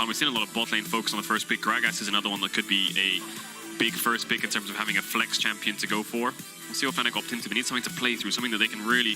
volatile. We've seen a lot of bot lane focus on the first pick. Gragas is another one that could be a big first pick in terms of having a flex champion to go for. We'll see what Fnatic opt into. We need something to play through, something that they can really...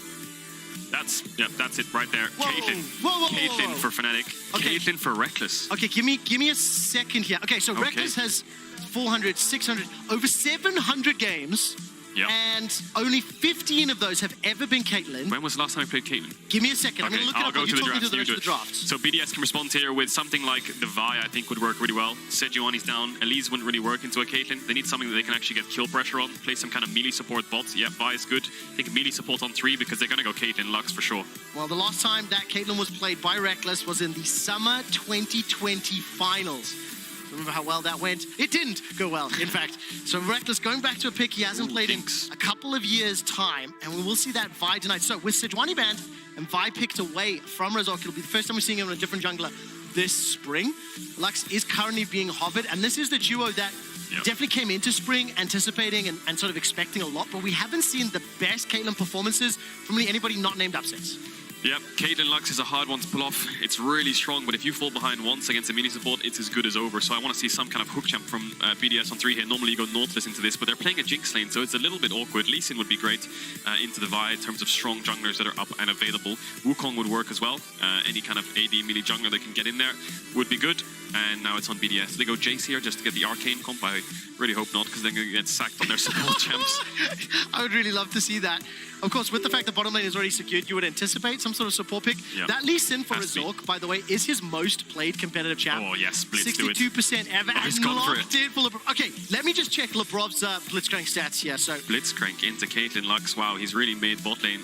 That's it right there. Caitlyn. Caitlyn for Fnatic. Okay. Caitlyn for Reckless. Okay, give me a second here. Okay, so Reckless has 400, 600, over 700 games. Yep. And only 15 of those have ever been Caitlyn. When was the last time I played Caitlyn? Give me a second. Okay, I'm going to look it up. I'll go to the rest of the drafts. So BDS can respond here with something like the Vi, I think would work really well. Sejuani's down. Elise wouldn't really work into a Caitlyn. They need something that they can actually get kill pressure on. Play some kind of melee support bot. Yeah, Vi is good. I think melee support on 3 because they're going to go Caitlyn Lux for sure. Well, the last time that Caitlyn was played by Reckless was in the Summer 2020 finals. Remember how well that went? It didn't go well, in fact. So Reckless going back to a pick he hasn't played in a couple of years' time, and we will see that Vi tonight. So with Sejuani banned and Vi picked away from Razork, it'll be the first time we're seeing him in a different jungler this spring. Lux is currently being hovered, and this is the duo that definitely came into spring anticipating and sort of expecting a lot, but we haven't seen the best Caitlyn performances from really anybody not named Upsets. Yep, Caitlyn Lux is a hard one to pull off. It's really strong, but if you fall behind once against a mini support, it's as good as over. So I want to see some kind of hook champ from BDS on 3 here. Normally you go Nautilus into this, but they're playing a Jinx lane, so it's a little bit awkward. Lee Sin would be great into the Vi in terms of strong junglers that are up and available. Wukong would work as well. Any kind of AD melee jungler that can get in there would be good. And now it's on BDS. They go Jace here just to get the Arcane comp. I really hope not, because they're going to get sacked on their support champs. I would really love to see that. Of course, with the fact that bottom lane is already secured, you would anticipate some sort of support pick. Yep. That Lee Sin for Razork, by the way, is his most played competitive champ. Oh, yes, Blitz 62% ever. He's gone for it. Okay, let me just check Lebrov's Blitzcrank stats here. So Blitzcrank into Caitlyn Lux. Wow, he's really made bot lane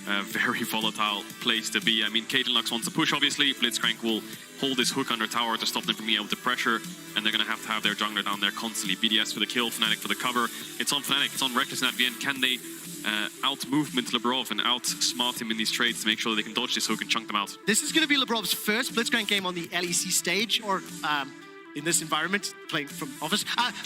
a very volatile place to be. I mean, Caitlyn Lux wants to push, obviously. Blitzcrank will hold this hook under tower to stop them from being able to pressure, and they're going to have their jungler down there constantly. BDS for the kill, Fnatic for the cover. It's on Fnatic, it's on Reckless, and at the end, can they out-movement Lebrov and out-smart him in these trades to make sure that they can dodge this hook and chunk them out? This is going to be Lebrov's first Blitzcrank game on the LEC stage, or in this environment, playing from office.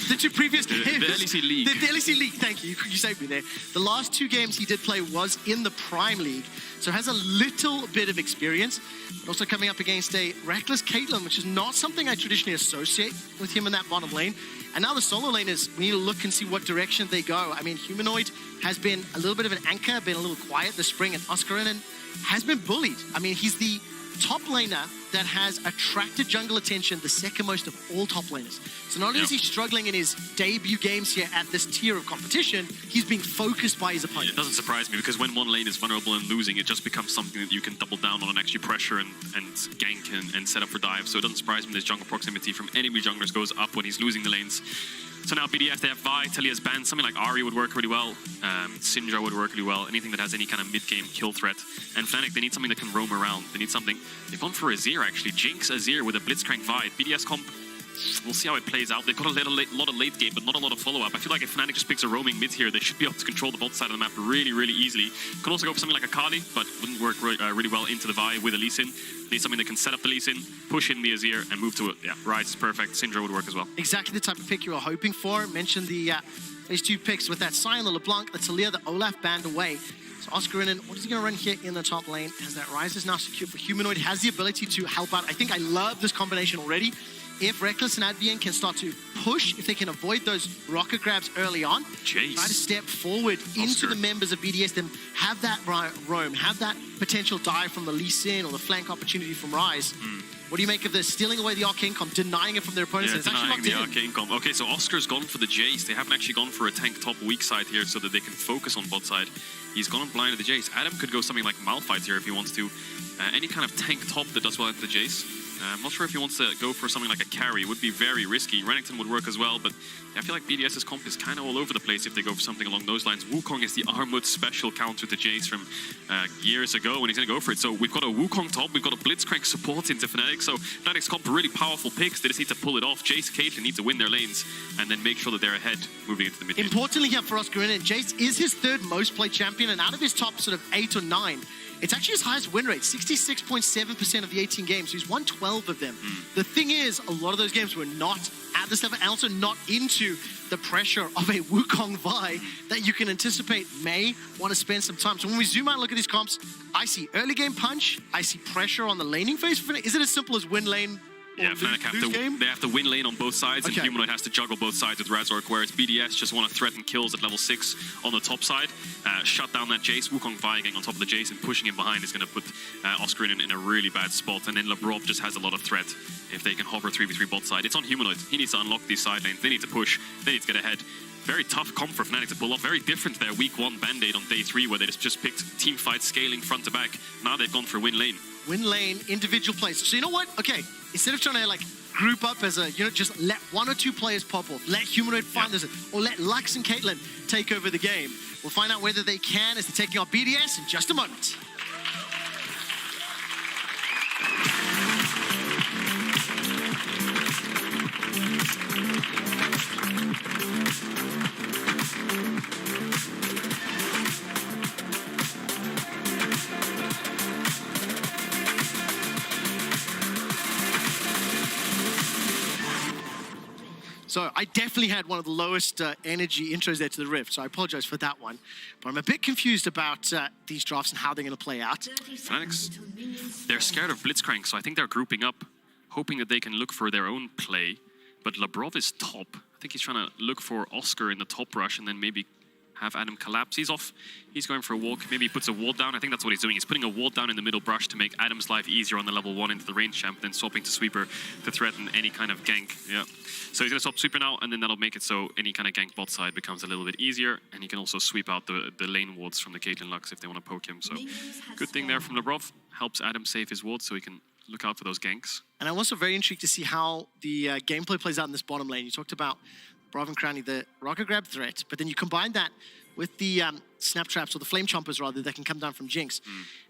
The two previous games. The LEC League. The LEC League, thank you. You saved me there. The last 2 games he did play was in the Prime League, so has a little bit of experience, but also coming up against a Reckless Caitlyn, which is not something I traditionally associate with him in that bottom lane. And now the solo lane is, we need to look and see what direction they go. I mean, Humanoid has been a little bit of an anchor, been a little quiet this spring, and Oscarinen has been bullied. I mean, he's the top laner that has attracted jungle attention, the second most of all top laners. So not only is he struggling in his debut games here at this tier of competition, he's being focused by his opponent. It doesn't surprise me, because when one lane is vulnerable and losing, it just becomes something that you can double down on and actually pressure and gank and set up for dive. So it doesn't surprise me this jungle proximity from enemy junglers goes up when he's losing the lanes. So now BDS, they have Vi, Talia's banned. Something like Ahri would work really well. Syndra would work really well. Anything that has any kind of mid-game kill threat. And Fnatic, they need something that can roam around. They need something. They've gone for Azir, actually. Jinx Azir with a Blitzcrank Vi. BDS comp, we'll see how it plays out. They've got a lot of late game, but not a lot of follow-up. I feel like if Fnatic just picks a roaming mid here, they should be able to control the bot side of the map really, really easily. Could also go for something like a Kali, but wouldn't work really well into the Vi with a Lee Sin. Need something that can set up the Lee Sin, push in the Azir, and move to it. Yeah, Rise is perfect. Syndra would work as well. Exactly the type of pick you were hoping for. Mentioned these 2 picks with that Sion, the LeBlanc, the Talia, the Olaf banned away. So Oscarinen, what is he going to run here in the top lane? As that Rise is now secured for Humanoid, has the ability to help out. I think I love this combination already. If Reckless and Advienne can start to push, if they can avoid those rocket grabs early on, Jace. Try to step forward into the members of BDS, then have that roam, have that potential dive from the Lee Sin or the flank opportunity from Rise. What do you make of this? Stealing away the Arcane comp, denying it from their opponents. Yeah, it's denying actually the Arcane comp. Okay, so Oscar's gone for the Jace. They haven't actually gone for a tank top weak side here so that they can focus on bot side. He's gone and blinded the Jace. Adam could go something like Malphite here if he wants to. Any kind of tank top that does well into the Jace. I'm not sure if he wants to go for something like a carry. It would be very risky. Renekton would work as well, but I feel like BDS's comp is kind of all over the place if they go for something along those lines. Wukong is the Armut special counter to Jace from years ago, and he's going to go for it. So we've got a Wukong top, we've got a Blitzcrank support into Fnatic, so Fnatic's comp really powerful picks. They just need to pull it off. Jace, Caitlyn need to win their lanes, and then make sure that they're ahead moving into the mid game. Importantly here for Oscarinen, Jace is his 3rd most played champion, and out of his top sort of 8 or 9, it's actually his highest win rate, 66.7% of the 18 games. So he's won 12 of them. The thing is, a lot of those games were not at this level, and also not into the pressure of a Wukong Vi that you can anticipate may want to spend some time. So when we zoom out and look at these comps, I see early game punch, I see pressure on the laning phase. Is it as simple as win lane, Or Yeah, Fnatic have to win lane on both sides, and Humanoid has to juggle both sides with Razork, whereas BDS just want to threaten kills at level 6 on the top side, shut down that Jace. Wukong Viking on top of the Jace and pushing him behind is going to put Oscar in a really bad spot, and then Labrov just has a lot of threat if they can hover 3v3 bot side. It's on Humanoid. He needs to unlock these side lanes. They need to push. They need to get ahead. Very tough comp for Fnatic to pull off. Very different to their week 1 Band-Aid on day 3, where they just picked team fight scaling front to back. Now they've gone for win lane. Win lane, individual plays. So you know what? Okay, instead of trying to like group up as a, just let 1 or 2 players pop off. Let Humanoid find this, or let Lux and Caitlyn take over the game. We'll find out whether they can as they're taking on BDS in just a moment. So I definitely had one of the lowest energy intros there to the Rift, so I apologize for that one. But I'm a bit confused about these drafts and how they're going to play out. Fnatic's, they're scared of Blitzcrank, so I think they're grouping up, hoping that they can look for their own play. But Labrov is top. I think he's trying to look for Oscar in the top rush and then maybe have Adam collapse. He's off. He's going for a walk. Maybe he puts a ward down. I think that's what he's doing. He's putting a ward down in the middle brush to make Adam's life easier on the level 1 into the range champ, then swapping to Sweeper to threaten any kind of gank. Yeah. So he's going to swap Sweeper now, and then that'll make it so any kind of gank bot side becomes a little bit easier, and he can also sweep out the lane wards from the Caitlyn Lux if they want to poke him. So good thing there from Labrov. Helps Adam save his wards so he can look out for those ganks. And I'm also very intrigued to see how the gameplay plays out in this bottom lane. You talked about Brav and Crownie, the rocket grab threat, but then you combine that with the snap traps, or the flame chompers rather, that can come down from Jinx.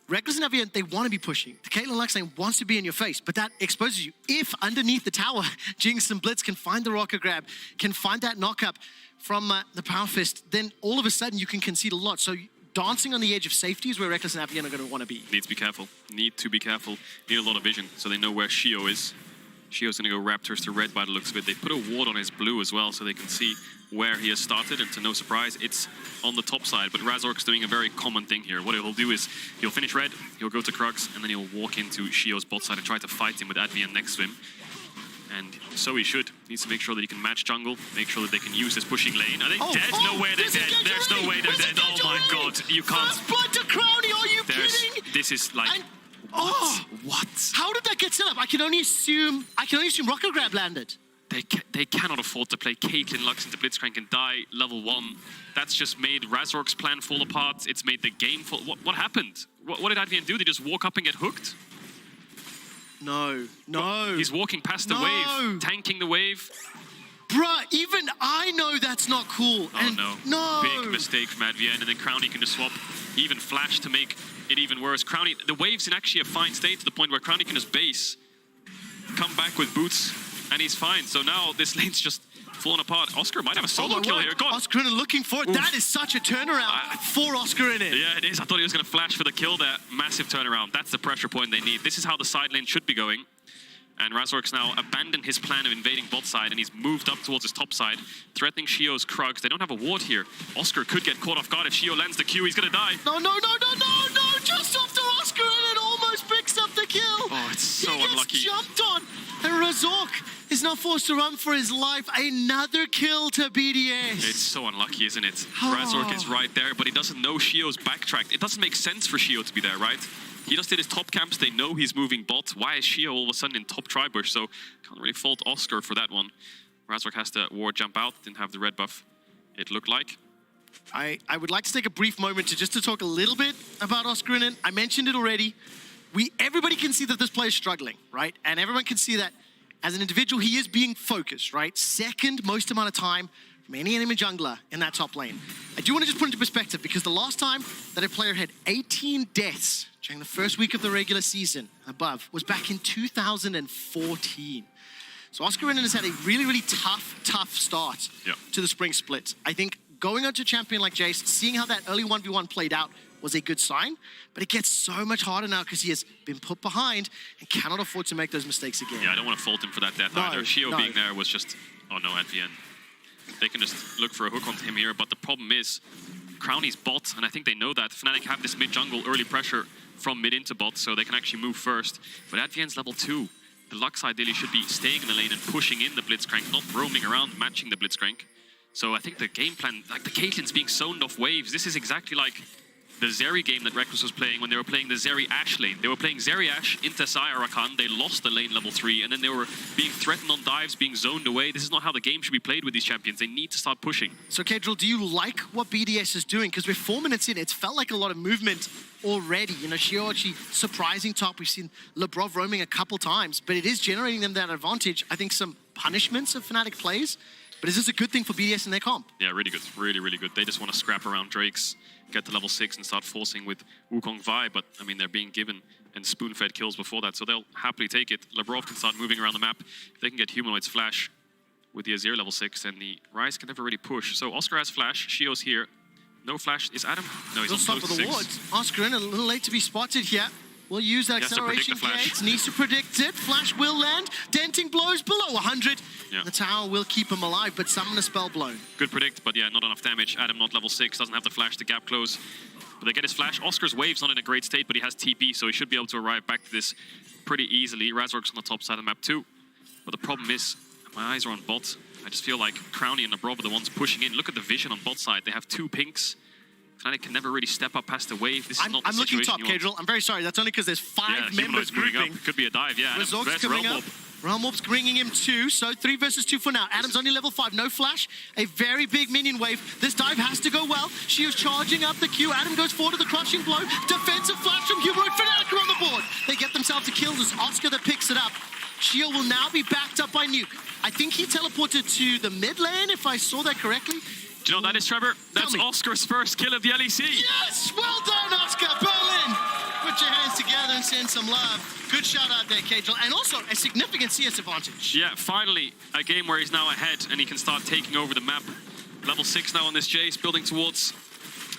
Reckless and Avian, they want to be pushing. The Caitlyn Lux lane wants to be in your face, but that exposes you. If underneath the tower, Jinx and Blitz can find the rocket grab, can find that knock-up from the Power Fist, then all of a sudden you can concede a lot. So dancing on the edge of safety is where Reckless and Avian are going to want to be. Need to be careful. Need to be careful. Need a lot of vision, so they know where Shio is. Shio's going to go Raptors to red by the looks of it. They put a ward on his blue as well, so they can see where he has started, and to no surprise, it's on the top side. But Razork's doing a very common thing here. What he'll do is he'll finish red, he'll go to Krugs, and then he'll walk into Shio's bot side and try to fight him with Advian next to him. And so he should. Needs to make sure that he can match jungle, make sure that they can use this pushing lane. Are they dead? No way they're dead. There's no way they're dead. Oh my god, you can't. First blood to Crownie, are you kidding? This is like... What? How did that get set up? I can only assume rocket grab landed. They cannot afford to play Caitlyn Lux into Blitzcrank and die level 1. That's just made Razork's plan fall apart. It's made the game fall... What happened? What did Advian do? They just walk up and get hooked? No. He's walking past the wave, tanking the wave. Bruh, even I know that's not cool. Oh no. Big mistake from Advian, and then Crownie can just swap. He even flashed to make it even worse. Crownie, the wave's in actually a fine state to the point where Crownie can just base, come back with boots, and he's fine. So now this lane's just falling apart. Oscar might have a solo kill here. God. Oscar looking for it. Oof. That is such a turnaround for Oscar in it. Yeah, it is. I thought he was going to flash for the kill there. Massive turnaround. That's the pressure point they need. This is how the side lane should be going. And Razork's now abandoned his plan of invading bot side, and he's moved up towards his top side, threatening Shio's Krugs. They don't have a ward here. Oscar could get caught off guard. If Shio lands the Q, he's going to die. No. Just after Oscar, and it almost picks up the kill. Oh, it's so unlucky. He gets jumped on, and Razork is now forced to run for his life. Another kill to BDS. It's so unlucky, isn't it? Razork is right there, but he doesn't know Shio's backtracked. It doesn't make sense for Shio to be there, right? He just did his top camps. They know he's moving bot. Why is Shio all of a sudden in top tribush? So can't really fault Oscar for that one. Razork has to ward jump out. Didn't have the red buff, it looked like. I would like to take a brief moment to talk a little bit about Oscar in it. I mentioned it already. Everybody can see that this player is struggling, right? And everyone can see that as an individual, he is being focused, right? Second most amount of time from any enemy jungler in that top lane. I do want to just put into perspective, because the last time that a player had 18 deaths during the first week of the regular season above was back in 2014. So Oscar Renan has had a really, really tough start to the spring split. I think going on to a champion like Jace, seeing how that early 1v1 played out was a good sign, but it gets so much harder now because he has been put behind and cannot afford to make those mistakes again. Yeah, I don't want to fault him for that death either. Shio being there was just, oh no, at the end. They can just look for a hook onto him here, but the problem is Crownie's bot, and I think they know that. Fnatic have this mid-jungle early pressure from mid into bot, so they can actually move first. But Advian's level 2. The Lux ideally should be staying in the lane and pushing in the Blitzcrank, not roaming around, matching the Blitzcrank. So I think the game plan, like the Caitlyn's being zoned off waves, this is exactly like the Zeri game that Reckless was playing when they were playing the Zeri Ashe lane. They were playing Zeri Ashe into Sai Rakan, they lost the lane level 3, and then they were being threatened on dives, being zoned away. This is not how the game should be played with these champions. They need to start pushing. So, Kedril, do you like what BDS is doing? Because we're 4 minutes in, it's felt like a lot of movement already. You know, Shio actually surprising top. We've seen Lebrov roaming a couple times, but it is generating them that advantage. I think some punishments of Fnatic plays, but is this a good thing for BDS in their comp? Yeah, really good. Really, really good. They just want to scrap around Drakes, get to level 6 and start forcing with Wukong Vi, but I mean, they're being given and spoon-fed kills before that, so they'll happily take it. Lebrov can start moving around the map. If they can get Humanoid's flash with the Azir level 6, and the Ryze can never really push. So Oscar has flash, Shio's here. No flash. Is Adam? No, he's on stop close with to the 6. wards. Oscar in a little late to be spotted here. We'll use that acceleration gate. Needs to predict it. Flash will land. Denting blows below 100. Yeah. The tower will keep him alive, but summon a spell blown. Good predict, but yeah, not enough damage. Adam not level 6, doesn't have the flash to gap close. But they get his flash. Oscar's wave's not in a great state, but he has TP, so he should be able to arrive back to this pretty easily. Razork's on the top side of the map too. But the problem is, my eyes are on bot. I just feel like Crowny and Lebrov are the ones pushing in. Look at the vision on bot side. They have 2 pinks. Fnatic can never really step up past the wave. This is not the I'm looking top, situation Kedril. I'm very sorry. That's only because there's 5 members grouping. Up. Could be a dive, yeah. Razork's coming up. Realm Orb's bringing him 2, so 3 versus 2 for now. Adam's only level 5, no flash. A very big minion wave. This dive has to go well. She is charging up the Q. Adam goes forward to the crushing blow. Defensive flash from Humanoid. Fnatic are on the board. They get themselves a kill. There's Oscar that picks it up. Shio will now be backed up by Nuke. I think he teleported to the mid lane, if I saw that correctly. Do you know what that is, Trevor? That's Oscar's first kill of the LEC. Yes! Well done, Oscar. Berlin! Put your hands together and send some love. Good shout out there, Kedril. And also a significant CS advantage. Yeah, finally, a game where he's now ahead and he can start taking over the map. Level 6 now on this Jace, building towards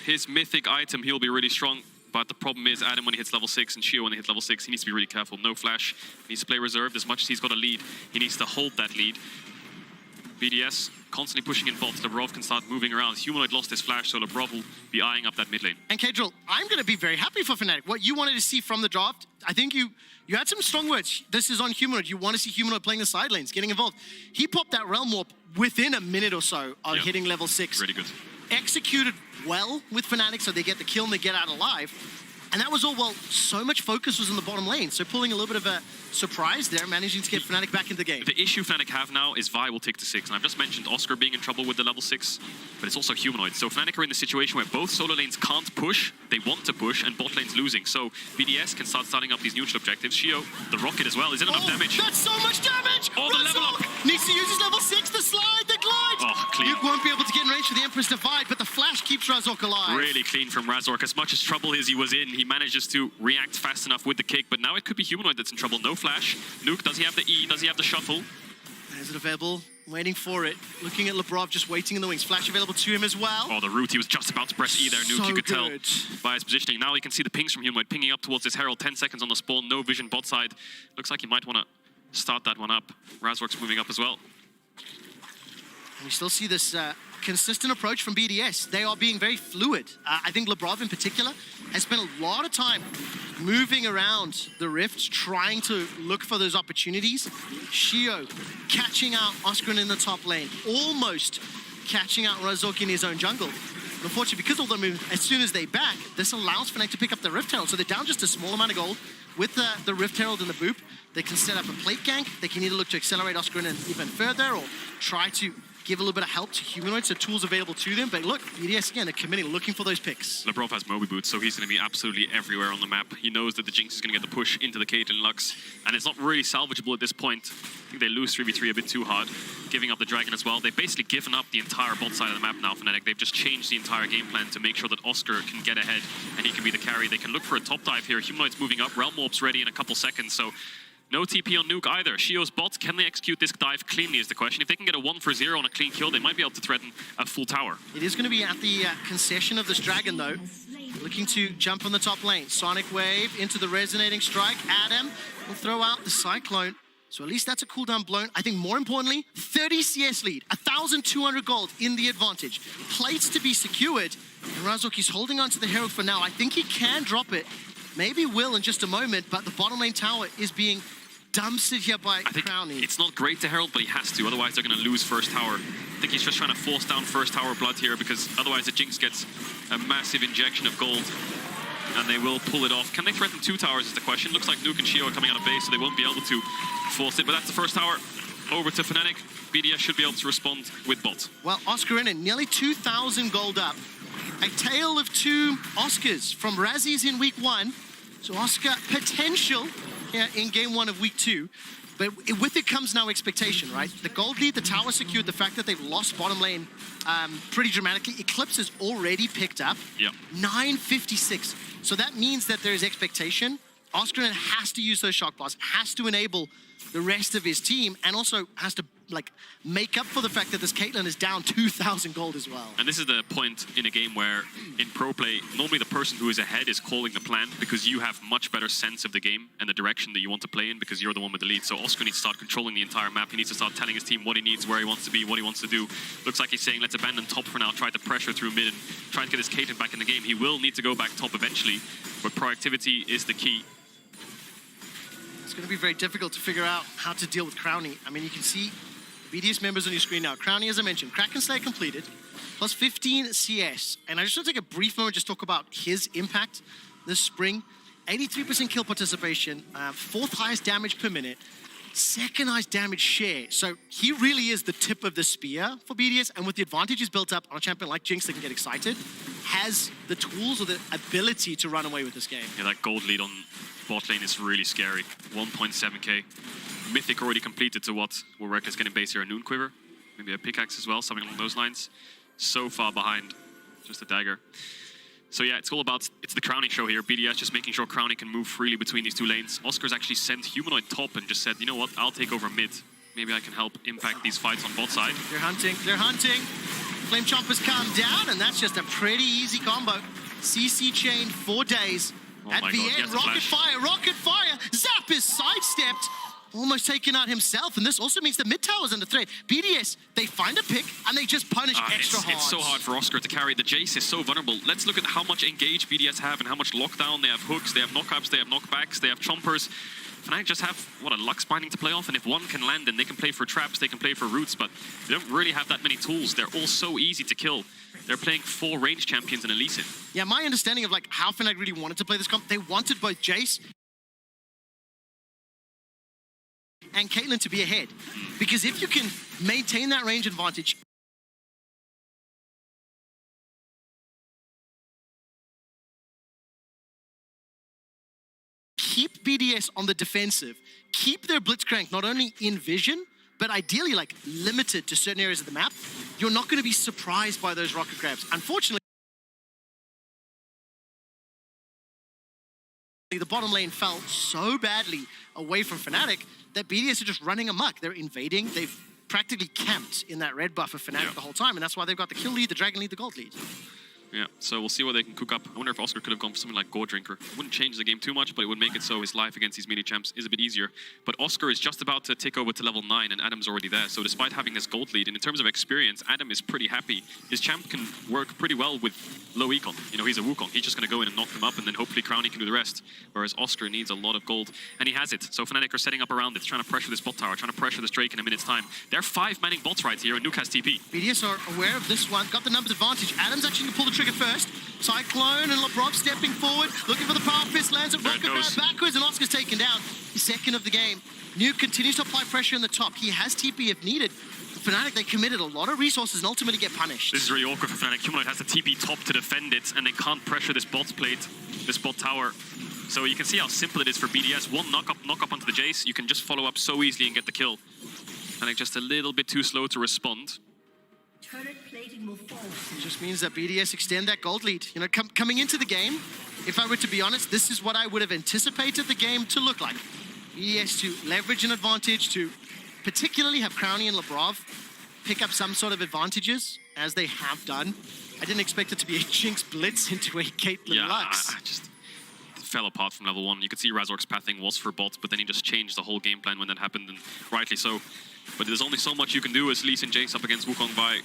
his mythic item. He'll be really strong. But the problem is, Adam, when he hits level 6 and Shio when he hits level 6, he needs to be really careful. No flash. He needs to play reserved. As much as he's got a lead, he needs to hold that lead. BDS constantly pushing in bots. Lebrov can start moving around. Humanoid lost his flash, so Lebrov will be eyeing up that mid lane. And Kedril, I'm going to be very happy for Fnatic. What you wanted to see from the draft, I think you had some strong words. This is on Humanoid. You want to see Humanoid playing the side lanes, getting involved. He popped that Realm Warp within a minute or so of hitting level 6. Really good. Executed well with Fnatic, so they get the kill and they get out alive. And that was all, well, so much focus was in the bottom lane. So pulling a little bit of a surprise there, managing to get Fnatic back into the game. The issue Fnatic have now is Vi will take to 6. And I've just mentioned Oscar being in trouble with the level 6, but it's also Humanoid. So Fnatic are in the situation where both solo lanes can't push, they want to push, and bot lane's losing. So BDS can start starting up these neutral objectives. Shio, the rocket as well, isn't enough damage. That's so much damage! Oh, the level up! Needs to use his level 6, the slide, the glide! Oh, clean. Nuke won't be able to get in range for the Empress Divide, but the flash keeps Razork alive. Really clean from Razork. As much as trouble as he was in, he manages to react fast enough with the kick, but now it could be Humanoid that's in trouble. No flash. Nuke, does he have the E? Does he have the shuffle? Is it available? Waiting for it. Looking at Lebrov, just waiting in the wings. Flash available to him as well. Oh, the route. He was just about to press E there, Nuke. So you could good. tell by his positioning. Now he can see the pings from Humanoid pinging up towards this Herald. 10 seconds on the spawn. No vision bot side. Looks like he might want to start that one up. Razork's moving up as well. And we still see this consistent approach from BDS. They are being very fluid. I think Lebrov in particular has spent a lot of time moving around the rifts, trying to look for those opportunities. Shio catching out Oscarin in the top lane, almost catching out Razork in his own jungle. But unfortunately, because of the move, as soon as they back, this allows Fnatic to pick up the Rift Herald. So they're down just a small amount of gold. With the Rift Herald and the Boop, they can set up a plate gank. They can either look to accelerate Oscarin even further or try to give a little bit of help to Humanoid, so tools available to them. But look, BDS again, they're committing, looking for those picks. Lebrov has Moby Boots, so he's going to be absolutely everywhere on the map. He knows that the Jinx is going to get the push into the Caitlyn Lux, and it's not really salvageable at this point. I think they lose 3v3 a bit too hard, giving up the Dragon as well. They've basically given up the entire bot side of the map now, Fnatic. They've just changed the entire game plan to make sure that Oscar can get ahead, and he can be the carry. They can look for a top dive here. Humanoid's moving up, Realm Warp's ready in a couple seconds, so no TP on Nuke either. Shio's bot, can they execute this dive cleanly is the question. If they can get a 1 for 0 on a clean kill, they might be able to threaten a full tower. It is going to be at the concession of this Dragon, though. Looking to jump on the top lane. Sonic Wave into the Resonating Strike. Adam will throw out the Cyclone. So at least that's a cooldown blown. I think more importantly, 30 CS lead, 1,200 gold in the advantage. Plates to be secured. And Razork is holding on to the Herald for now. I think he can drop it. Maybe will in just a moment, but the bottom lane tower is being dumps it here by I think Crownie. it's not great to Herald, but he has to. Otherwise, they're going to lose first tower. I think he's just trying to force down first tower blood here because otherwise the Jinx gets a massive injection of gold. And they will pull it off. Can they threaten 2 towers is the question. Looks like Nuke and Shio are coming out of base, so they won't be able to force it. But that's the first tower. Over to Fnatic. BDS should be able to respond with bots. Well, Oscar in it, nearly 2,000 gold up. A tale of 2 Oscars from Razzies in week 1. So Oscar potential here in game 1 of week 2. But with it comes now expectation, right? The gold lead, the tower secured, the fact that they've lost bottom lane pretty dramatically. Eclipse has already picked up. Yeah. 956. So that means that there is expectation. Oscar has to use those shock blasts, has to enable the rest of his team, and also has to like make up for the fact that this Caitlyn is down 2,000 gold as well. And this is the point in a game where in pro play, normally the person who is ahead is calling the plan because you have much better sense of the game and the direction that you want to play in because you're the one with the lead. So Oscar needs to start controlling the entire map. He needs to start telling his team what he needs, where he wants to be, what he wants to do. Looks like he's saying, let's abandon top for now, try to pressure through mid and try and get his Caitlyn back in the game. He will need to go back top eventually, but proactivity is the key. It's going to be very difficult to figure out how to deal with Crownie. I mean, you can see BDS members on your screen now. Crownie, as I mentioned, Kraken Slayer completed, plus 15 CS. And I just want to take a brief moment just talk about his impact this spring. 83% kill participation, 4th highest damage per minute, 2nd highest damage share. So he really is the tip of the spear for BDS. And with the advantages built up on a champion like Jinx that can get excited, has the tools or the ability to run away with this game. Yeah, that gold lead on bot lane is really scary. 1.7k. Mythic already completed to what will Reckless get in base here? A Noon Quiver? Maybe a pickaxe as well, something along those lines. So far behind, just a dagger. So yeah, it's all about, it's the Crownie show here. BDS just making sure Crownie can move freely between these 2 lanes. Oscar's actually sent Humanoid top and just said, you know what, I'll take over mid. Maybe I can help impact these fights on bot side. They're hunting, they're hunting. Flame Chompers come down, and that's just a pretty easy combo. CC chain 4 days. Oh At my the God, end, yes, rocket fire. Zap is sidestepped. Almost taken out himself, and this also means the mid tower's under threat. BDS, they find a pick, and they just punish extra hard. It's so hard for Oscar to carry. The Jace is so vulnerable. Let's look at how much engage BDS have and how much lockdown. They have hooks, they have knockups, they have knockbacks, they have chompers. Fnatic just have, what, a Lux Binding to play off, and if one can land, then they can play for traps, they can play for roots, but they don't really have that many tools. They're all so easy to kill. They're playing 4 range champions and a Lee Sin. Yeah, my understanding of like how Fnatic really wanted to play this comp, they wanted both Jace and Caitlyn to be ahead. Because if you can maintain that range advantage, keep BDS on the defensive, keep their Blitzcrank not only in vision, but ideally like limited to certain areas of the map, you're not going to be surprised by those rocket grabs. Unfortunately, the bottom lane fell so badly away from Fnatic that BDS are just running amok. They're invading. They've practically camped in that red buff of Fnatic the whole time, and that's why they've got the kill lead, the dragon lead, the gold lead. Yeah, so we'll see what they can cook up. I wonder if Oscar could have gone for something like Gore Drinker. It wouldn't change the game too much, but it would make it so his life against these mini champs is a bit easier. But Oscar is just about to take over to level 9, and Adam's already there. So despite having this gold lead, and in terms of experience, Adam is pretty happy. His champ can work pretty well with low econ. You know, he's a Wukong. He's just going to go in and knock them up, and then hopefully Crownie can do the rest. Whereas Oscar needs a lot of gold, and he has it. So Fnatic are setting up around it, trying to pressure this bot tower, trying to pressure this Drake in a minute's time. They're 5 manning bots right here, and Nuke has TP. BDS are aware of this one, got the numbers advantage. Adam's actually going to pull the trigger first. Cyclone and LeBron stepping forward, looking for the power fist, lands a rocket grab backwards, and Oscar's taken down. He's 2nd of the game. Nuke continues to apply pressure in the top. He has TP if needed. Fnatic, they committed a lot of resources and ultimately get punished. This is really awkward for Fnatic. Humanoid has the TP top to defend it, and they can't pressure this bot plate, this bot tower. So you can see how simple it is for BDS. One knock up onto the Jace, you can just follow up so easily and get the kill. Fnatic just a little bit too slow to respond. Turret plating will fall. It just means that BDS extend that gold lead. You know, coming into the game, if I were to be honest, this is what I would have anticipated the game to look like. BDS to leverage an advantage, to particularly have Crownie and Lebrov pick up some sort of advantages, as they have done. I didn't expect it to be a Jinx Blitz into a Caitlyn Lux. I just fell apart from level 1. You could see Razork's pathing was for bots, but then he just changed the whole game plan when that happened, and rightly so. But there's only so much you can do as Lee Sin Jace up against Wukong Vi.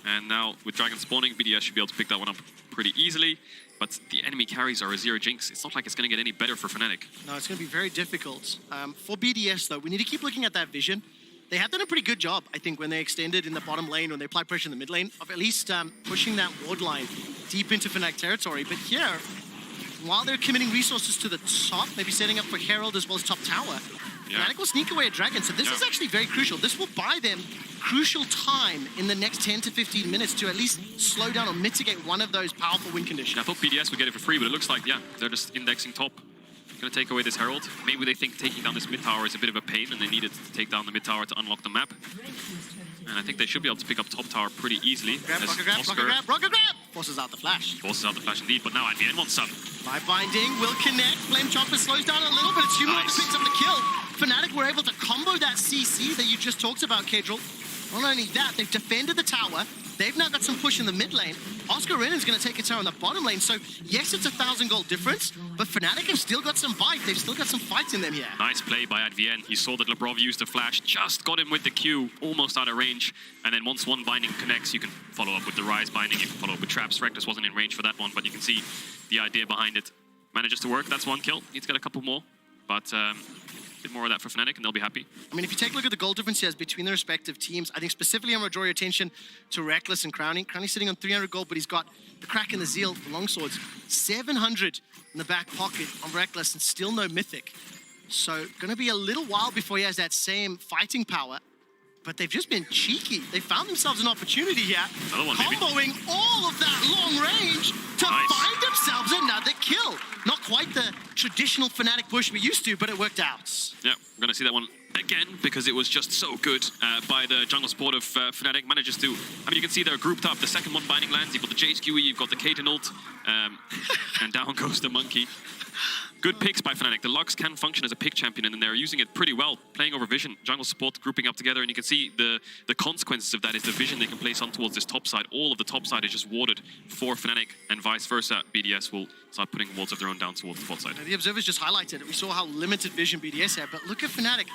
And now with Dragon spawning, BDS should be able to pick that one up pretty easily. But the enemy carries are a 0 Jinx. It's not like it's going to get any better for Fnatic. No, it's going to be very difficult. For BDS, though, we need to keep looking at that vision. They have done a pretty good job, I think, when they extended in the bottom lane, when they applied pressure in the mid lane, of at least pushing that ward line deep into Fnatic territory. But here, while they're committing resources to the top, maybe setting up for Herald as well as top tower, Fnatic will sneak away a Dragon. So this is actually very crucial. This will buy them crucial time in the next 10 to 15 minutes to at least slow down or mitigate one of those powerful win conditions. I thought BDS would get it for free, but it looks like, they're just indexing top. Going to take away this Herald. Maybe they think taking down this mid tower is a bit of a pain and they needed to take down the mid tower to unlock the map. And I think they should be able to pick up top tower pretty easily. Rocket grab! Forces out the flash. Forces out the flash indeed, but now IVN wants some. By binding, will connect. Flame Chopper slows down a little bit. It's Humanoid that picks up the kill. Fnatic were able to combo that CC that you just talked about, Kedril. Not only that, they've defended the tower. They've now got some push in the mid lane. Oscar Renan's going to take a tower in the bottom lane. So, yes, it's a 1,000 gold difference, but Fnatic have still got some bite. They've still got some fight in them here. Nice play by Advien. He saw that Labrov used the flash, just got him with the Q, almost out of range. And then once one binding connects, you can follow up with the Rise binding. You can follow up with traps. Reckless wasn't in range for that one, but you can see the idea behind it. Manages to work. That's one kill. Needs to get a couple more. But a bit more of that for Fnatic and they'll be happy. I mean, if you take a look at the goal differences between the respective teams, I think specifically I'm going to draw your attention to Reckless and Crownie. Crownie's sitting on 300 gold, but he's got the Crack and the Zeal for longswords. 700 in the back pocket on Reckless and still no Mythic. So going to be a little while before he has that same fighting power. But they've just been cheeky. They found themselves an opportunity here, comboing all of that long range to find themselves another kill. Not quite the traditional Fnatic push we used to, but it worked out. Yeah, we're going to see that one again because it was just so good by the jungle support of Fnatic. Manages to, I mean, you can see they're grouped up. The second one binding lands. You've got the Jace QE, you've got the Katen ult, and down goes the monkey. Good picks by Fnatic. The Lux can function as a pick champion, and they're using it pretty well. Playing over vision, jungle support, grouping up together, and you can see the consequences of that is the vision they can place on towards this top side. All of the top side is just warded for Fnatic, and vice versa. BDS will start putting wards of their own down towards the bot side. The observers just highlighted it. We saw how limited vision BDS had, but look at Fnatic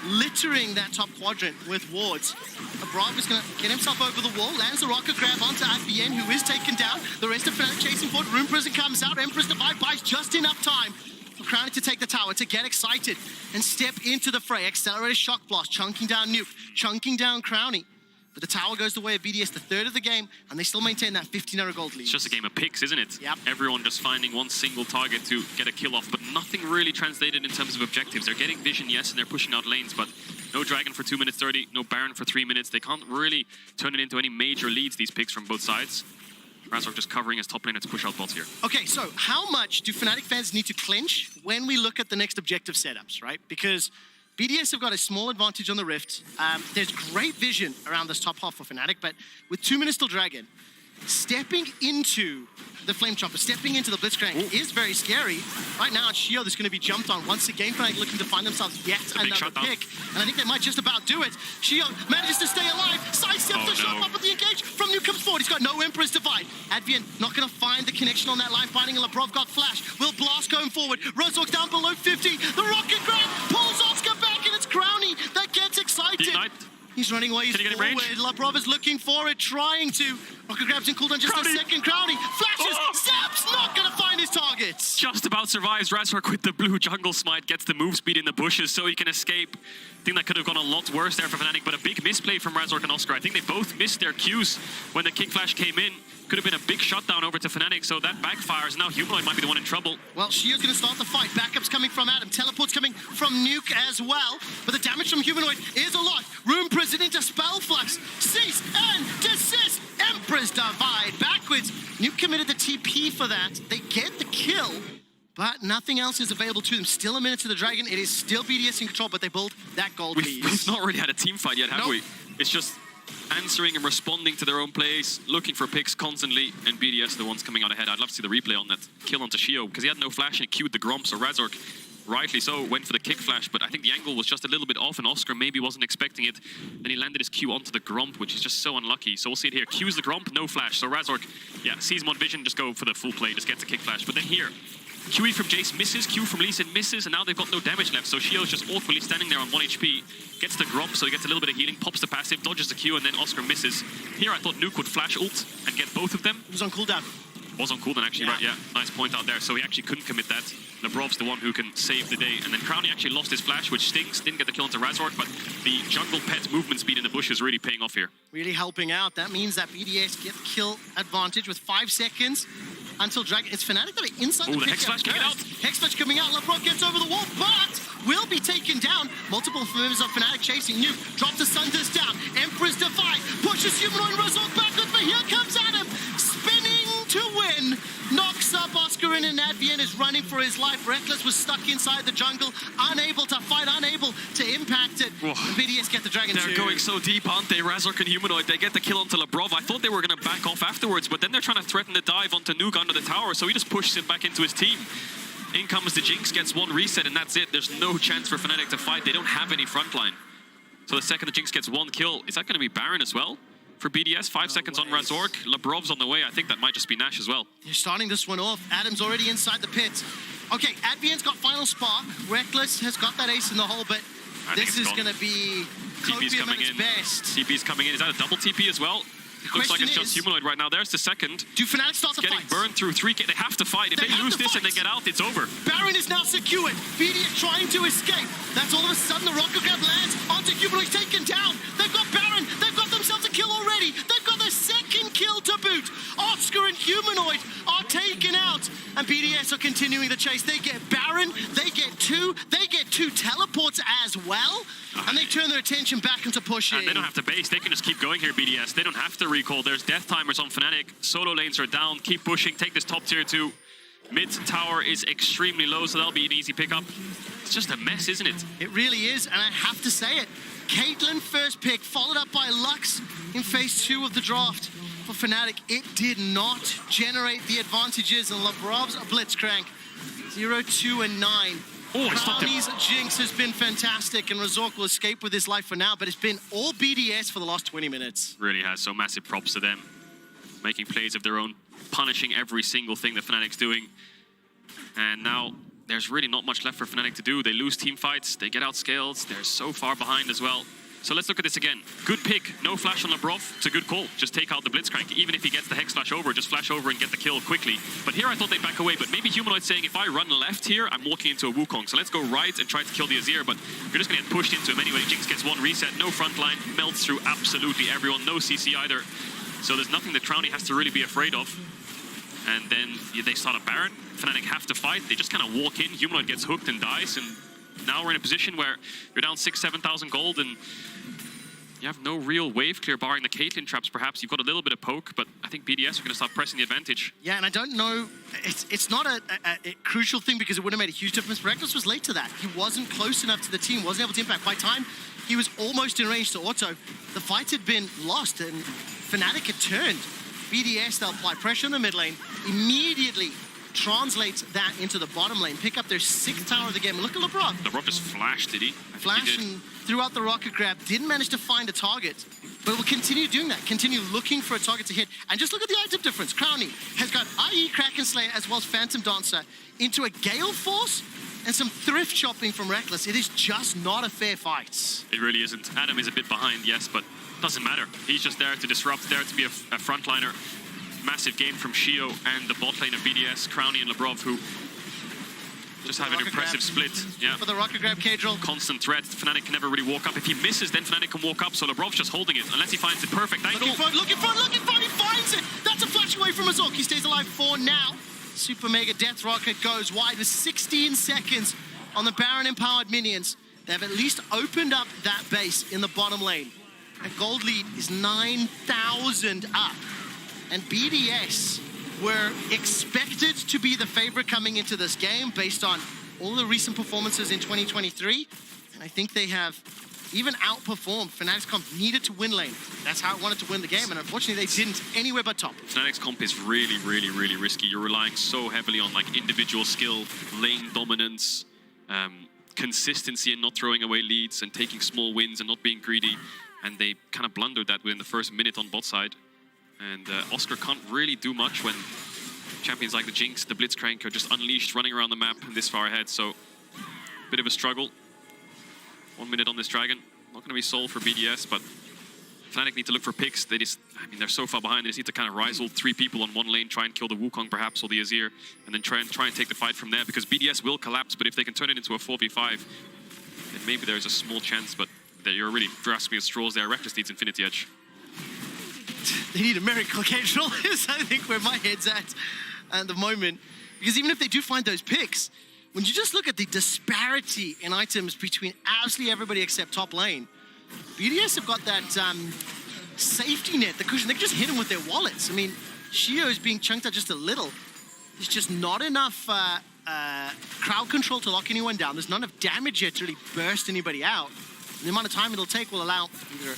littering that top quadrant with wards. Labrov is going to get himself over the wall, lands the rocket grab onto Advien, who is taken down. The rest of Fnatic chasing forward. Rune Prison comes out. Empress Divide buys just enough time for Crownie to take the tower, to get excited and step into the fray. Accelerated Shock Blast, chunking down Nuke, chunking down Crownie. But the tower goes the way of BDS, the third of the game, and they still maintain that 1,500 gold lead. It's just a game of picks, isn't it? Yep. Everyone just finding one single target to get a kill off, but nothing really translated in terms of objectives. They're getting vision, yes, and they're pushing out lanes, but no Dragon for 2 minutes 30, no Baron for 3 minutes. They can't really turn it into any major leads, these picks from both sides. Razork just covering his top laner to push out bots here. Okay, so how much do Fnatic fans need to clinch when we look at the next objective setups, right? Because BDS have got a small advantage on the Rift. There's great vision around this top half for Fnatic, but with 2 minutes till Dragon, stepping into the Flame Chopper, stepping into the Blitzcrank is very scary. Right now, it's Shio that's going to be jumped on. Once again, Fnatic looking to find themselves yet another pick. And I think they might just about do it. Shio manages to stay alive, sidesteps the shot up with the engage. From Nuke comes forward, he's got no Emperor's Divide. Advien not going to find the connection on that line, finding a Labrov got flash. Will Blast going forward. Razork down below 50. The rocket grab pulls Oscar back, and it's Crownie that gets excited. He's running away, he's forward. Labrov is looking for it, trying to. Rocket grabs in cooldown just a second. Crownie flashes, zaps, not gonna find his targets. Just about survives. Razork with the blue jungle smite, gets the move speed in the bushes so he can escape. I think that could have gone a lot worse there for Fnatic, but a big misplay from Razork and Oscar. I think they both missed their cues when the kick flash came in. Could have been a big shutdown over to Fnatic, so that backfires. Now Humanoid might be the one in trouble. Well, Shio's going to start the fight. Backups coming from Adam. Teleports coming from Nuke as well. But the damage from Humanoid is a lot. Rune Prison into Spell Flux. Cease and desist. Empress Divide backwards. Nuke committed the TP for that. They get the kill, but nothing else is available to them. Still a minute to the Dragon. It is still BDS in control, but they build that gold lead. We've not really had a team fight yet, have we? It's just answering and responding to their own plays, looking for picks constantly, and BDS the ones coming out ahead. I'd love to see the replay on that kill onto Shio, because he had no flash and he queued the Gromp, so Razork, rightly so, went for the kick flash, but I think the angle was just a little bit off, and Oscar maybe wasn't expecting it. Then he landed his Q onto the Gromp, which is just so unlucky. So we'll see it here. Q's the Gromp, no flash. So Razork, sees him on vision, just go for the full play, just gets the kick flash. But then here, QE from Jace misses, Q from Lee Sin misses, and now they've got no damage left. So Shio's just awkwardly standing there on 1 HP, gets the grub, so he gets a little bit of healing, pops the passive, dodges the Q, and then Oscar misses. Here I thought Nuke would flash ult and get both of them. It was on cooldown. Was on cooldown actually, Yeah. right, yeah. Nice point out there. So he actually couldn't commit that. Labrov's the one who can save the day. And then Crownie actually lost his flash, which stinks. Didn't get the kill onto Razork, but the jungle pet movement speed in the bush is really paying off here. Really helping out. That means that BDS get kill advantage with 5 seconds until Dragon. It's Fnatic that are inside the the Hex Flash coming out. Hex Flash coming out. LeBron gets over the wall, but will be taken down. Multiple members of Fnatic chasing Nuke. Drops the Sunders down. Emperor's Defy pushes Humanoid Razork backwards, but here comes Adam. Spinning to win. Knocks up Oscar in, and Advian is running for his life. Reckless was stuck inside the jungle, unable to fight, unable to impact it. Whoa. And BDS get the Dragon They're too. going so deep, aren't they? Razork and Humanoid, they get the kill onto Labrov. I thought they were going to back off afterwards, but then they're trying to threaten the dive onto Nuke under the tower, so he just pushes it back into his team. In comes the Jinx, gets 1 reset, and that's it. There's no chance for Fnatic to fight. They don't have any frontline. So the second the Jinx gets 1 kill, is that going to be Baron as well? For BDS, 5 seconds on Razork. Labrov's on the way. I think that might just be Nash as well. They're starting this one off. Adam's already inside the pit. Okay, Advian's got Final Spark. Reckless has got that ace in the hole, but this is going to be TP's Copium coming at its in. best. TP's coming in. Is that a double TP as well? Looks like it's just Humanoid right now. There's the second. Do Fnatic start the Getting fight? burned through 3K. They have to fight. If They they have lose to this and fight. they get out, it's over. Baron is now secured. BDS trying to escape. That's all of a sudden the rocket grab lands onto Humanoid, taken down. They've got Baron. They've got themselves a kill already. They've got their second kill to boot. Oscar and Humanoid are taken out. And BDS are continuing the chase. They get Baron. They get 2. They get 2 teleports as well. And they turn their attention back into pushing. And they don't have to base. They can just keep going here, BDS. They don't have to recall. There's death timers on Fnatic. Solo lanes are down. Keep pushing. Take this top tier 2. Mid tower is extremely low, so that'll be an easy pickup. It's just a mess, isn't it? It really is, and I have to say it. Caitlyn first pick, followed up by Lux in phase 2 of the draft. For Fnatic, it did not generate the advantages, and Labrov's a blitzcrank. 0, 2, and 9. Oh, I stopped him. Crownie's Jinx has been fantastic, and Razork will escape with his life for now, but it's been all BDS for the last 20 minutes. Really has, so massive props to them. Making plays of their own, punishing every single thing that Fnatic's doing. And now there's really not much left for Fnatic to do. They lose team fights, they get outscaled, they're so far behind as well. So let's look at this again. Good pick, no flash on Labrov. It's a good call. Just take out the Blitzcrank. Even if he gets the Hex Flash over, just flash over and get the kill quickly. But here I thought they'd back away, but maybe Humanoid saying, if I run left here, I'm walking into a Wukong. So let's go right and try to kill the Azir, but you're just gonna get pushed into him anyway. Jinx gets 1 reset, no frontline, melts through absolutely everyone, no CC either. So there's nothing that Crownie has to really be afraid of. And then they start a Baron. Fnatic have to fight. They just kind of walk in. Humanoid gets hooked and dies. And now we're in a position where you're down 6,000-7,000 gold and you have no real wave clear, barring the Caitlyn traps perhaps. You've got a little bit of poke, but I think BDS are going to start pressing the advantage. Yeah, and I don't know, it's not a crucial thing because it would have made a huge difference. Reckless was late to that. He wasn't close enough to the team, wasn't able to impact. By time he was almost in range to auto, the fight had been lost and Fnatic had turned. BDS, they'll apply pressure in the mid lane, immediately translates that into the bottom lane, pick up their 6th tower of the game. And look at LeBron. LeBron just flashed, did he? Flash and threw out the rocket grab, didn't manage to find a target, but will continue doing that, continue looking for a target to hit. And just look at the item difference. Crownie has got IE Kraken Slayer as well as Phantom Dancer into a Gale Force and some thrift shopping from Reckless. It is just not a fair fight. It really isn't. Adam is a bit behind, yes, but doesn't matter. He's just there to disrupt, there to be a frontliner. Massive game from Shio and the bot lane of BDS, Crownie and Labrov, who just have an impressive split. Yeah. For the rocket grab, Kadril. Constant threat. Fnatic can never really walk up. If he misses, then Fnatic can walk up. So Labrov's just holding it, unless he finds it perfect. Looking for it, looking for it, looking for it. He finds it. That's a flash away from Azork. He stays alive for now. Super Mega Death Rocket goes wide with 16 seconds on the Baron empowered minions. They have at least opened up that base in the bottom lane. And gold lead is 9,000 up. And BDS were expected to be the favorite coming into this game based on all the recent performances in 2023. And I think they have even outperformed. Fnatic's comp needed to win lane. That's how it wanted to win the game, and unfortunately they didn't anywhere but top. Fnatic's comp is really, really, really risky. You're relying so heavily on like individual skill, lane dominance, consistency and not throwing away leads and taking small wins and not being greedy. And they kind of blundered that within the first minute on bot side. And Oscar can't really do much when Champions like the Jinx, the Blitzcrank are just unleashed, running around the map this far ahead, so bit of a struggle. 1 minute on this Dragon. Not going to be sold for BDS, but Fnatic need to look for picks. They just, I mean, they're so far behind. They just need to kind of rise all 3 people on one lane, try and kill the Wukong perhaps, or the Azir, and then try and take the fight from there, because BDS will collapse, but if they can turn it into a 4v5, then maybe there's a small chance, but you're really grasping at straws there. Reckless needs Infinity Edge. They need a miracle, Caedrel, is I think where my head's at the moment. Because even if they do find those picks, when you just look at the disparity in items between absolutely everybody except top lane, BDS have got that safety net, the cushion. They can just hit them with their wallets. I mean, Shio is being chunked out just a little. There's just not enough crowd control to lock anyone down. There's not enough damage yet to really burst anybody out. And the amount of time it'll take will allow either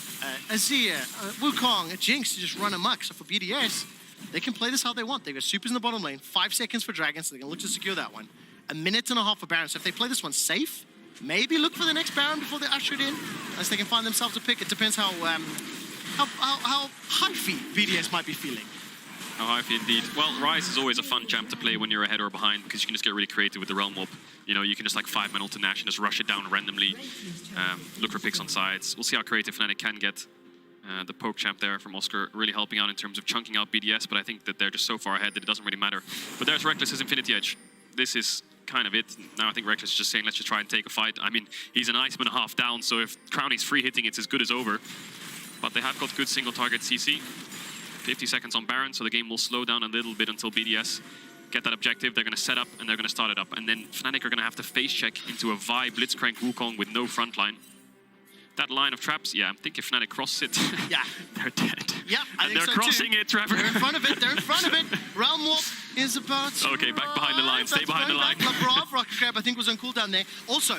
Azir, Wukong, Jinx to just run amok. So for BDS, they can play this how they want. They've got supers in the bottom lane, 5 seconds for Dragon, so they can look to secure that one. 1.5 minutes for Baron. So if they play this one safe, maybe look for the next Baron before they usher it in, as they can find themselves a pick. It depends how hyphy BDS might be feeling. How hyphy indeed. Well, Ryze is always a fun champ to play when you're ahead or behind, because you can just get really creative with the Realm Warp. You know, you can just like 5-man ult to Nash and just rush it down randomly, look for picks on sides. We'll see how creative Fnatic can get. The poke champ there from Oscar really helping out in terms of chunking out BDS, but I think that they're just so far ahead that it doesn't really matter. But there's Reckless's Infinity Edge. This is kind of it. Now I think Reckless is just saying, let's just try and take a fight. I mean, he's an item and a half down, so if Crownie's free hitting, it's as good as over. But they have got good single target CC. 50 seconds on Baron, so the game will slow down a little bit until BDS get that objective. They're going to set up and they're going to start it up. And then Fnatic are going to have to face check into a Vi Blitzcrank Wukong with no front line. That line of traps, yeah, I think if Fnatic cross it, yeah, they're dead. Yeah, I and think they're so crossing too. it, Trevor. They're in front of it. They're in front of it. Realm Warp is about to okay, back behind the line. Stay behind the line. Labrov, Rocket Grab, I think, was on cooldown there. Also,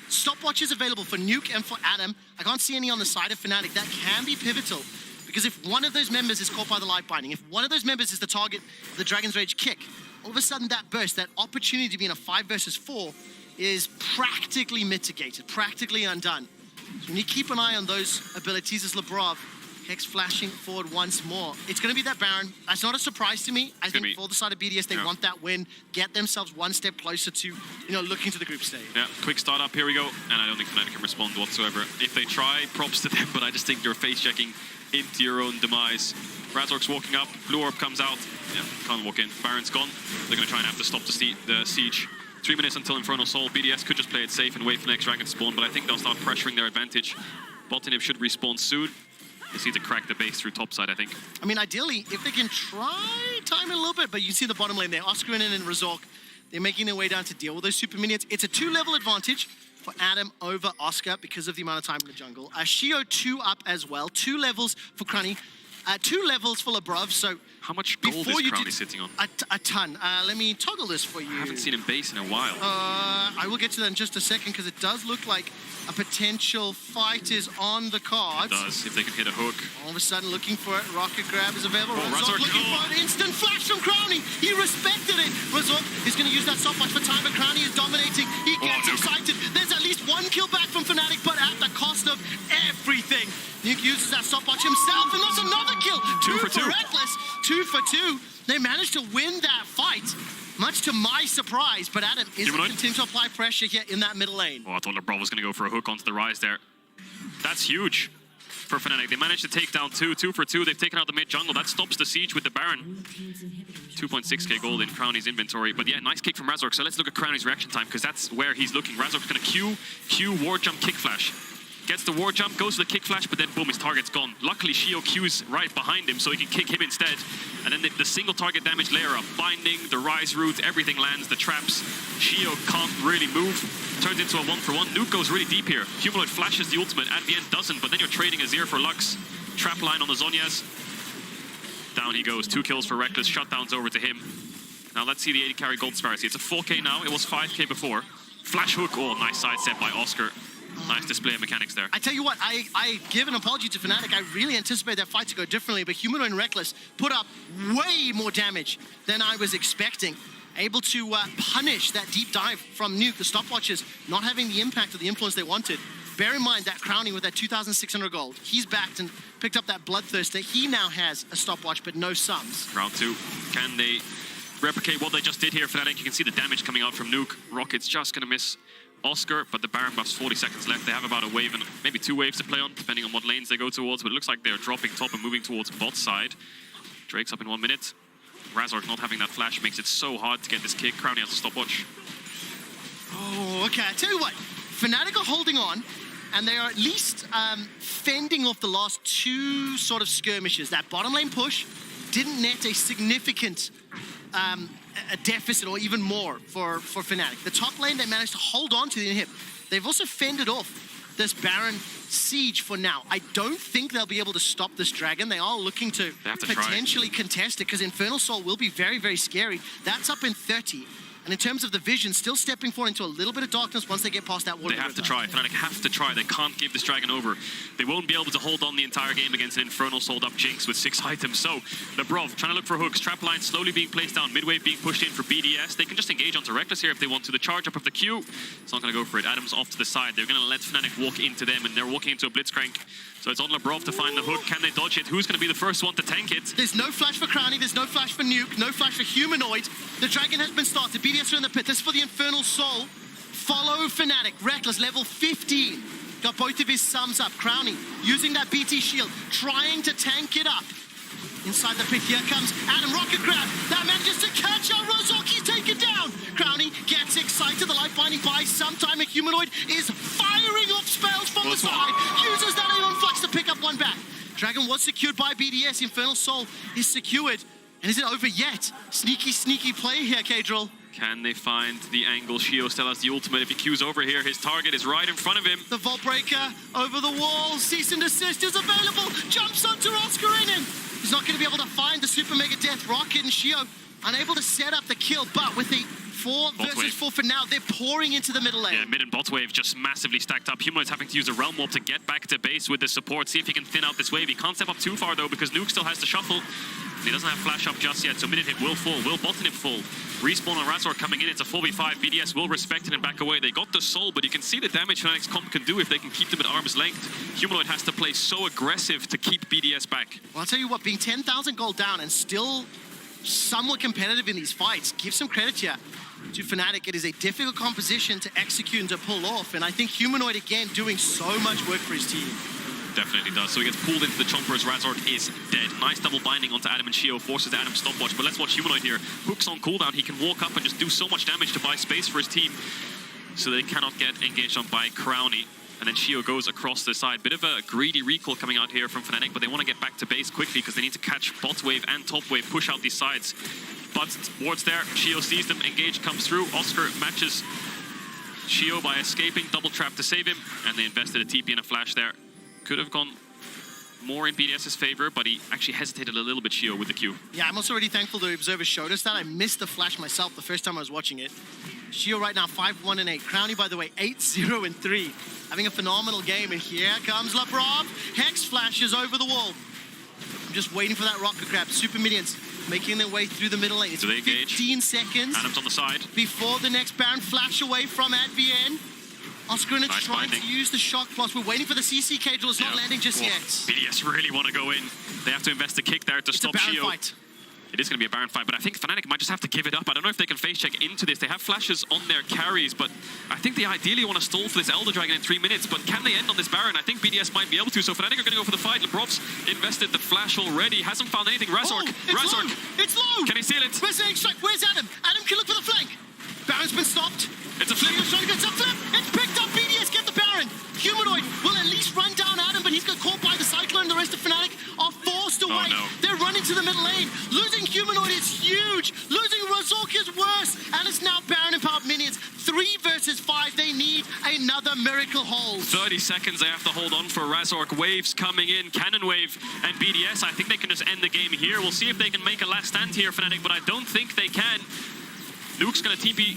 stopwatches available for Nuke and for Adam. I can't see any on the side of Fnatic. That can be pivotal, because if one of those members is caught by the light binding, if one of those members is the target of the Dragon's Rage kick, all of a sudden that burst, that opportunity to be in a 5 versus 4 is practically mitigated, practically undone. So when you keep an eye on those abilities as Labrov, Hex flashing forward once more. It's going to be that Baron. That's not a surprise to me. I think for the side of BDS, they want that win, get themselves one step closer to, you know, looking to the group stage. Yeah, quick start up, here we go. And I don't think Fnatic can respond whatsoever. If they try, props to them, but I just think you're face checking into your own demise. Razork's walking up, Blue Orb comes out. Yeah, can't walk in. Baron's gone. They're going to try and have to stop the siege. 3 minutes until Infernal Soul. BDS could just play it safe and wait for the next Dragon to spawn, but I think they'll start pressuring their advantage. Bottom should respawn soon. Just need to crack the base through topside, I think. I mean, ideally, if they can try time it a little bit, but you see the bottom lane there, Oscar and Razork, they're making their way down to deal with those super minions. It's a 2-level advantage for Adam over Oscar because of the amount of time in the jungle. Shio 2 up as well, 2 levels for Crunny, 2 levels for Labrov, so... How much gold is Crownie sitting on? A ton. Let me toggle this for you. I haven't seen him base in a while. I will get to that in just a second, because it does look like a potential fight is on the cards. It does, if they can hit a hook. All of a sudden looking for it. Rocket Grab is available. Oh, Razork looking for an instant flash from Crownie. He respected it. Razork is going to use that stopwatch for time, but Crownie is dominating. He gets excited. There's at least 1 kill back from Fnatic, but at the cost of everything. Nuke uses that stopwatch himself, and that's another kill. 2 for Reckless. 2 for 2. They managed to win that fight, much to my surprise, but Adam is going to continue to apply pressure here in that middle lane. Oh, I thought Labrov was going to go for a hook onto the Ryze there. That's huge for Fnatic. They managed to take down 2 for 2. They've taken out the mid jungle. That stops the siege with the Baron. 2.6k gold in Crownie's inventory. But yeah, nice kick from Razork. So let's look at Crownie's reaction time, because that's where he's looking. Razork's going to Q, ward jump, kick flash. Gets the ward jump, goes to the kick flash, but then boom, his target's gone. Luckily, Shio Q's right behind him, so he can kick him instead. And then the single target damage layer up. Binding, the Ryze root, everything lands, the traps. Shio can't really move. Turns into a 1-for-1. Nuke goes really deep here. Humanoid flashes the ultimate, at the end doesn't, but then you're trading Azir for Lux. Trap line on the Zhonya's. Down he goes, 2 kills for Reckless, shutdowns over to him. Now let's see the 80 carry gold disparity. It's a 4k now, it was 5k before. Flash hook, oh, nice sidestep by Oscar. Nice display of mechanics there. I tell you what, I give an apology to Fnatic. I really anticipated that fight to go differently, but Humanoid and Reckless put up way more damage than I was expecting. Able to punish that deep dive from Nuke, the stopwatches, not having the impact or the influence they wanted. Bear in mind that Crownie with that 2,600 gold, he's backed and picked up that Bloodthirster. He now has a stopwatch, but no sums. Round 2. Can they replicate what they just did here, Fnatic. You can see the damage coming out from Nuke. Rocket's just gonna miss Oscar, but the Baron buff's 40 seconds left. They have about a wave and maybe 2 waves to play on, depending on what lanes they go towards, but it looks like they're dropping top and moving towards bot side. Drake's up in 1 minute. Razork not having that flash makes it so hard to get this kick. Crowny has a stopwatch. Oh, okay. I tell you what, Fnatic are holding on, and they are at least fending off the last 2 sort of skirmishes. That bottom lane push didn't net a significant a deficit or even more for Fnatic. The top lane, they managed to hold on to the inhib. They've also fended off this Baron siege for now. I don't think they'll be able to stop this dragon. They are looking to potentially contest it, because Infernal Soul will be very, very scary. That's up in 30. And in terms of the vision, still stepping forward into a little bit of darkness once they get past that water. They have to try. Fnatic have to try. They can't give this dragon over. They won't be able to hold on the entire game against an Infernal Souled up Jinx with 6 items. So, Lebrov trying to look for hooks. Trap line slowly being placed down. Midwave being pushed in for BDS. They can just engage onto Reckless here if they want to. The charge up of the Q. It's not going to go for it. Adam's off to the side. They're going to let Fnatic walk into them, and they're walking into a Blitzcrank. So it's on Lebrov to find the hook. Can they dodge it? Who's going to be the first one to tank it? There's no flash for Crowny. There's no flash for Nuke. No flash for Humanoid. The dragon has been started. BDS are in the pit. This is for the Infernal Soul. Follow Fnatic. Reckless, level 15. Got both of his sums up. Crowny using that BT shield, trying to tank it up. Inside the pit, here comes Adam. Rocket grab. That manages to catch out Razork. He's taken down. Crowny gets excited. The life binding buys some time. A Humanoid is firing off spells from the side. Uses that Aeon Flux to pick up one back. Dragon was secured by BDS. Infernal Soul is secured. And is it over yet? Sneaky, sneaky play here, Kadril. Can they find the angle? Shio still has the ultimate. If he queues over here, his target is right in front of him. The Vault Breaker over the wall. Cease and desist is available. Jumps onto Oscarinen. He's not going to be able to find the Super Mega Death. Rocket and Shio unable to set up the kill, but with the 4 versus 4 for now, they're pouring into the middle lane. Yeah, mid and bot wave just massively stacked up. Humanoid's having to use a Realm Warp to get back to base with the support. See if he can thin out this wave. He can't step up too far, though, because Nuke still has to shuffle. And he doesn't have flash up just yet, so mid hit will fall. Will bot inhib fall? Respawn on Razork coming in. It's a 4v5. BDS will respect it and back away. They got the soul, but you can see the damage Fnatic's comp can do if they can keep them at arm's length. Humanoid has to play so aggressive to keep BDS back. Well, I'll tell you what, being 10,000 gold down and still somewhat competitive in these fights, give some credit here to Fnatic. It is a difficult composition to execute and to pull off, and I think Humanoid, again, doing so much work for his team. Definitely does. So he gets pulled into the chomper as Razork is dead. Nice double binding onto Adam and Shio, forces Adam's stopwatch. But let's watch Humanoid here. Hooks on cooldown. He can walk up and just do so much damage to buy space for his team. So they cannot get engaged on by Crowny. And then Shio goes across the side. Bit of a greedy recall coming out here from Fnatic, but they want to get back to base quickly because they need to catch bot wave and top wave, push out these sides. But wards there. Shio sees them. Engage comes through. Oscar matches Shio by escaping. Double trap to save him. And they invested a TP and a flash there. Could have gone more in BDS's favor, but he actually hesitated a little bit, Shio, with the Q. Yeah, I'm also really thankful the observers showed us that. I missed the flash myself the first time I was watching it. Shio right now 5-1-8. Crowny, by the way, 8-0-3. Having a phenomenal game, and here comes Lebrov. Hex flashes over the wall. I'm just waiting for that rocket grab. Super minions making their way through the middle lane. It's 15 seconds. Adam's on the side. Before the next Baron flash away from Advien. Oscarinen trying to use the shock plus. We're waiting for the CC Kadril. It's not landing just yet. BDS really want to go in. They have to invest a kick there to stop Shio. Fight. It is going to be a Baron fight, but I think Fnatic might just have to give it up. I don't know if they can face check into this. They have flashes on their carries, but I think they ideally want to stall for this Elder Dragon in 3 minutes. But can they end on this Baron? I think BDS might be able to. So Fnatic are going to go for the fight. Lebrov's invested the flash already. Hasn't found anything. Razork. Razork. It's low. Can he seal it? Where's the extract? Where's Adam? Adam can look for the flank. Baron's been stopped. It's a flip. It's a flip. It's picked up. BDS get the Baron. Humanoid will at least run down Adam, but he's got caught by the Cyclone. The rest of Fnatic are forced away. Oh, no. They're running to the middle lane. Losing Humanoid is huge. Losing Razork is worse. And it's now Baron empowered minions. 3 versus 5. They need another miracle hold. 30 seconds they have to hold on for Razork. Waves coming in. Cannon Wave and BDS. I think they can just end the game here. We'll see if they can make a last stand here, Fnatic, but I don't think they can. Nuke's going to TP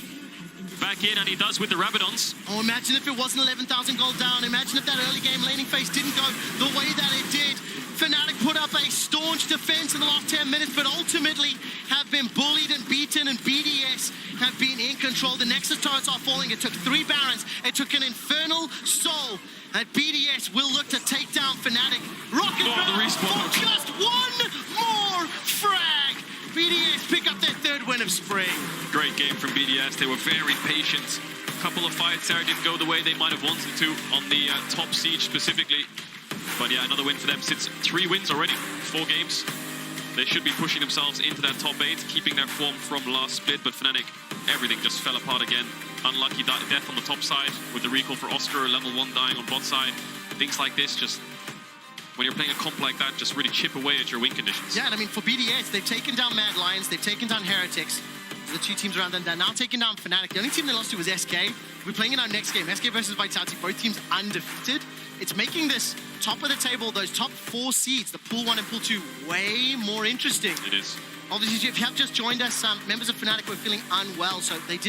back in, and he does with the Rabadons. Oh, imagine if it wasn't 11,000 gold down. Imagine if that early game laning phase didn't go the way that it did. Fnatic put up a staunch defense in the last 10 minutes, but ultimately have been bullied and beaten, and BDS have been in control. The Nexus turrets are falling. It took 3 Barons. It took an Infernal Soul. And BDS will look to take down Fnatic. Rocket the respawn. for just one more frag. BDS pick up their 3rd win of of spring. Great game from BDS. They were very patient. Couple of fights there didn't go the way they might have wanted to on the top siege specifically. But yeah, another win for them. Since 3 wins already, 4 games. They should be pushing themselves into that top 8, keeping their form from last split. But Fnatic, everything just fell apart again. Unlucky death on the top side with the recall for Oscar, level 1 dying on bot side. Things like this, just when you're playing a comp like that, just really chip away at your win conditions. Yeah, and I mean, for BDS, they've taken down Mad Lions, they've taken down Heretics. The 2 teams around them, they're now taking down Fnatic. The only team they lost to was SK. We're playing in our next game, SK versus Vitality, both teams undefeated. It's making this top of the table, those top 4 seeds, the pool 1 and pool 2, way more interesting. It is. Obviously, if you have just joined us, members of Fnatic were feeling unwell, so they did